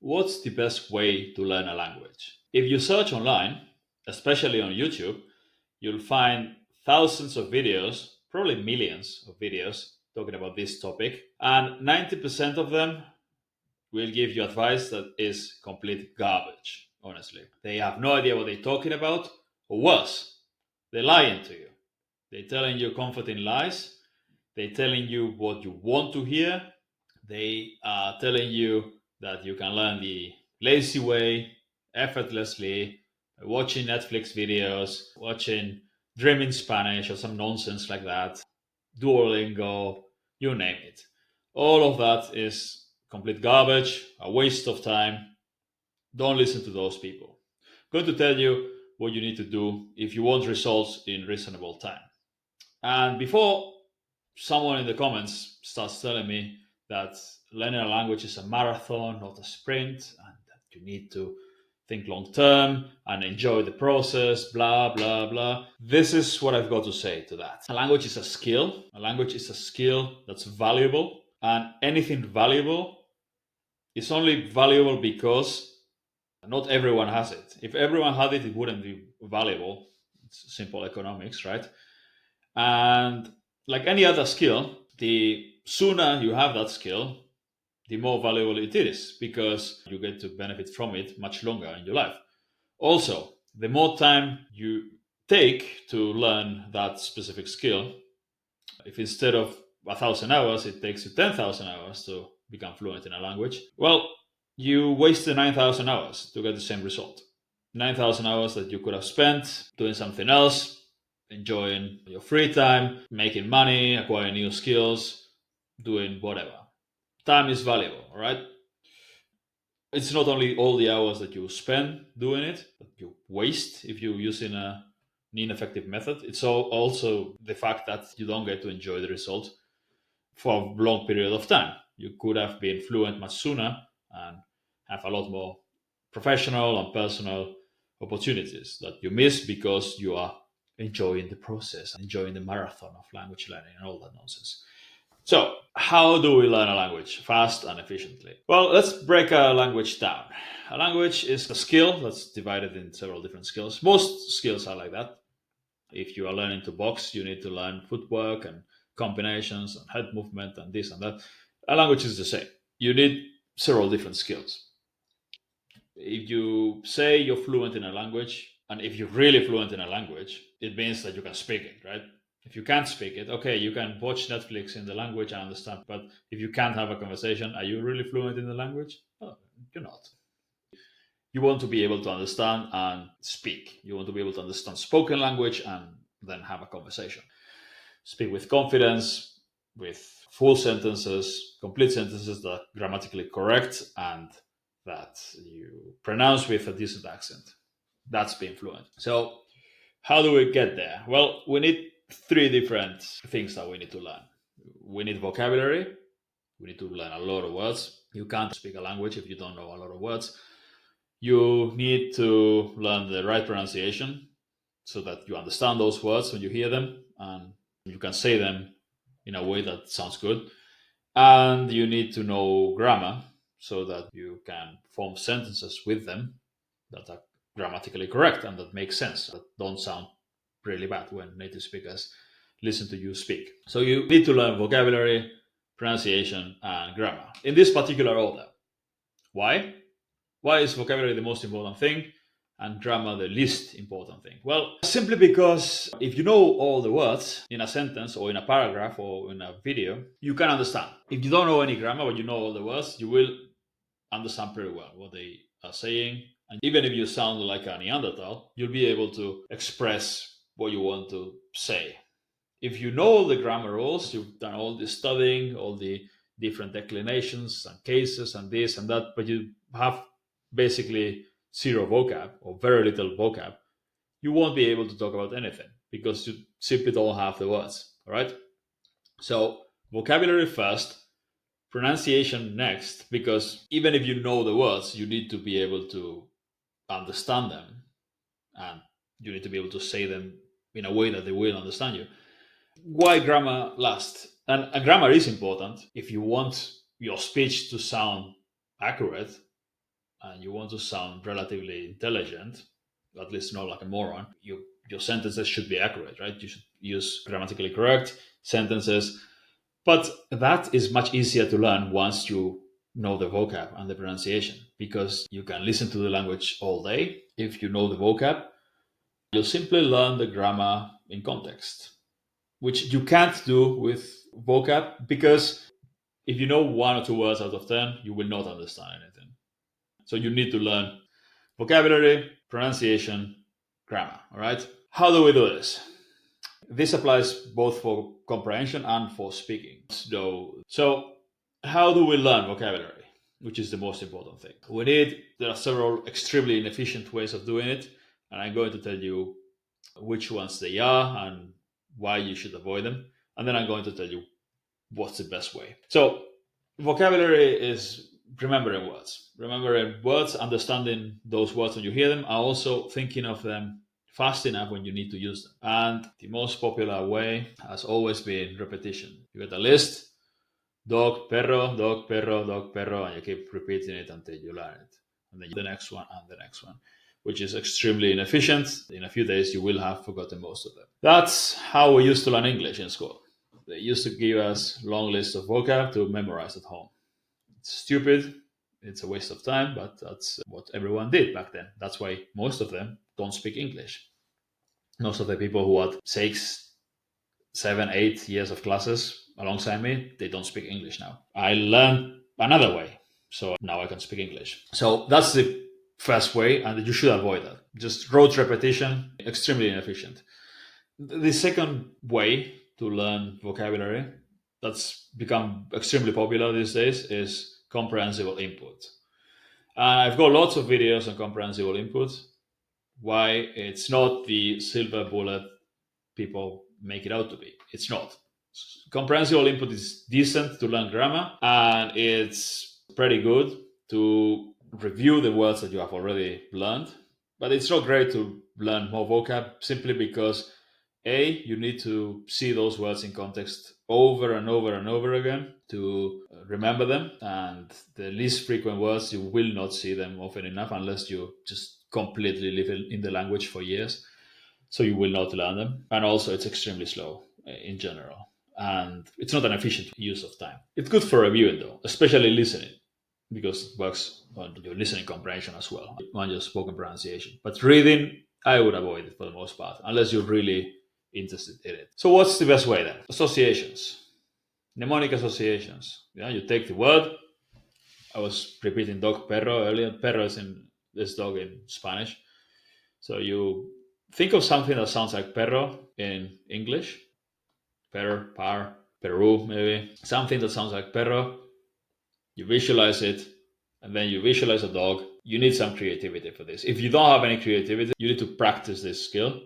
What's the best way to learn a language? If you search online, especially on YouTube, you'll find thousands of videos, probably millions of videos talking about this topic, and 90% of them will give you advice that is complete garbage, honestly. They have no idea what they're talking about, or worse, they're lying to you. They're telling you comforting lies, they're telling you what you want to hear, they are telling you that you can learn the lazy way, effortlessly, watching Netflix videos, watching Dreaming Spanish or some nonsense like that, Duolingo, you name it. All of that is complete garbage, a waste of time. Don't listen to those people. I'm going to tell you what you need to do if you want results in reasonable time. And before someone in the comments starts telling me that learning a language is a marathon, not a sprint, and that you need to think long term and enjoy the process, blah, blah, blah. This is what I've got to say to that. A language is a skill. A language is a skill that's valuable, and anything valuable is only valuable because not everyone has it. If everyone had it, it wouldn't be valuable. It's simple economics, right? And like any other skill, the sooner you have that skill, the more valuable it is because you get to benefit from it much longer in your life. Also, the more time you take to learn that specific skill, if instead of 1,000 hours, it takes you 10,000 hours to become fluent in a language, well, you wasted 9,000 hours to get the same result. 9,000 hours that you could have spent doing something else, enjoying your free time, making money, acquiring new skills, doing whatever. Time is valuable, all right? It's not only all the hours that you spend doing it, that you waste if you're using an ineffective method. It's also the fact that you don't get to enjoy the result for a long period of time. You could have been fluent much sooner and have a lot more professional and personal opportunities that you miss because you are enjoying the process, enjoying the marathon of language learning and all that nonsense. So, how do we learn a language fast and efficiently? Well, let's break a language down. A language is a skill that's divided in several different skills. Most skills are like that. If you are learning to box, you need to learn footwork and combinations and head movement and this and that. A language is the same. You need several different skills. If you say you're fluent in a language, and if you're really fluent in a language, it means that you can speak it, right? If you can't speak it, okay, you can watch Netflix in the language and understand. But if you can't have a conversation, are you really fluent in the language? Oh, you're not. You want to be able to understand and speak. You want to be able to understand spoken language and then have a conversation. Speak with confidence, with full sentences, complete sentences that are grammatically correct and that you pronounce with a decent accent. That's being fluent. So, how do we get there? Well, we need three different things that we need to learn. We need vocabulary. We need to learn a lot of words. You can't speak a language if you don't know a lot of words. You need to learn the right pronunciation so that you understand those words when you hear them and you can say them in a way that sounds good. And you need to know grammar so that you can form sentences with them that are grammatically correct and that make sense, that don't sound really bad when native speakers listen to you speak. So you need to learn vocabulary, pronunciation, and grammar in this particular order. Why? Why is vocabulary the most important thing and grammar the least important thing? Well, simply because if you know all the words in a sentence or in a paragraph or in a video, you can understand. If you don't know any grammar but you know all the words, you will understand pretty well what they are saying. And even if you sound like a Neanderthal, you'll be able to express what you want to say. If you know all the grammar rules, you've done all the studying, all the different declinations and cases and this and that, but you have basically zero vocab or very little vocab, you won't be able to talk about anything because you simply don't have the words. All right. So, vocabulary first, pronunciation next, because even if you know the words, you need to be able to understand them and you need to be able to say them in a way that they will understand you. Why grammar last? And grammar is important if you want your speech to sound accurate. and you want to sound relatively intelligent, at least not like a moron, your sentences should be accurate, right? You should use grammatically correct sentences. But that is much easier to learn once you know the vocab and the pronunciation, because you can listen to the language all day. If you know the vocab, you'll simply learn the grammar in context, which you can't do with vocab, because if you know 1 or 2 words out of 10, you will not understand anything. So you need to learn vocabulary, pronunciation, grammar. All right. How do we do this? This applies both for comprehension and for speaking. So how do we learn vocabulary, which is the most important thing? There are several extremely inefficient ways of doing it, and I'm going to tell you which ones they are and why you should avoid them. And then I'm going to tell you what's the best way. So vocabulary is remembering words, understanding those words when you hear them, and also thinking of them fast enough when you need to use them. And the most popular way has always been repetition. You get a list, dog, perro, dog, perro, dog, perro, and you keep repeating it until you learn it. And then the next one and the next one, which is extremely inefficient. In a few days, you will have forgotten most of them. That's how we used to learn English in school. They used to give us long lists of vocab to memorize at home. It's stupid. It's a waste of time, but that's what everyone did back then. That's why most of them don't speak English. Most of the people who had 6, 7, 8 years of classes alongside me, they don't speak English now. I learned another way, so now I can speak English. So that's the first way, and you should avoid that. Just rote repetition, extremely inefficient. The second way to learn vocabulary that's become extremely popular these days is comprehensible input. I've got lots of videos on comprehensible input, why it's not the silver bullet people make it out to be. It's not. Comprehensible input is decent to learn grammar, and it's pretty good to review the words that you have already learned. But it's not great to learn more vocab, simply because you need to see those words in context over and over and over again to remember them. And the least frequent words, you will not see them often enough unless you just completely live in the language for years. So you will not learn them. And also, it's extremely slow in general. And it's not an efficient use of time. It's good for reviewing, though, especially listening, because it works on your listening comprehension as well, on your spoken pronunciation. But reading, I would avoid it for the most part, unless you're really interested in it. So what's the best way then? Associations, mnemonic associations. Yeah, you take the word. I was repeating dog, perro earlier. Perro is in this dog in Spanish. So you think of something that sounds like perro in English. Per, par, Peru, maybe. Something that sounds like perro. You visualize it, and then you visualize a dog. You need some creativity for this. If you don't have any creativity, you need to practice this skill,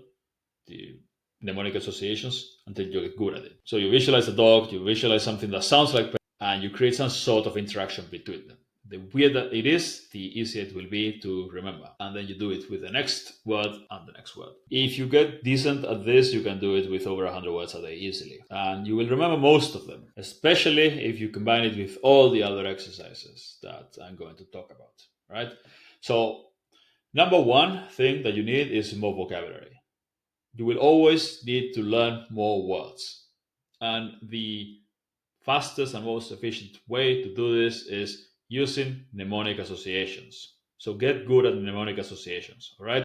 the mnemonic associations, until you get good at it. So you visualize a dog, you visualize something that sounds like, and you create some sort of interaction between them. The weirder it is, the easier it will be to remember. And then you do it with the next word and the next word. If you get decent at this, you can do it with over 100 words a day easily. And you will remember most of them, especially if you combine it with all the other exercises that I'm going to talk about, right? So number one thing that you need is more vocabulary. You will always need to learn more words. And the fastest and most efficient way to do this is using mnemonic associations. So get good at mnemonic associations, all right?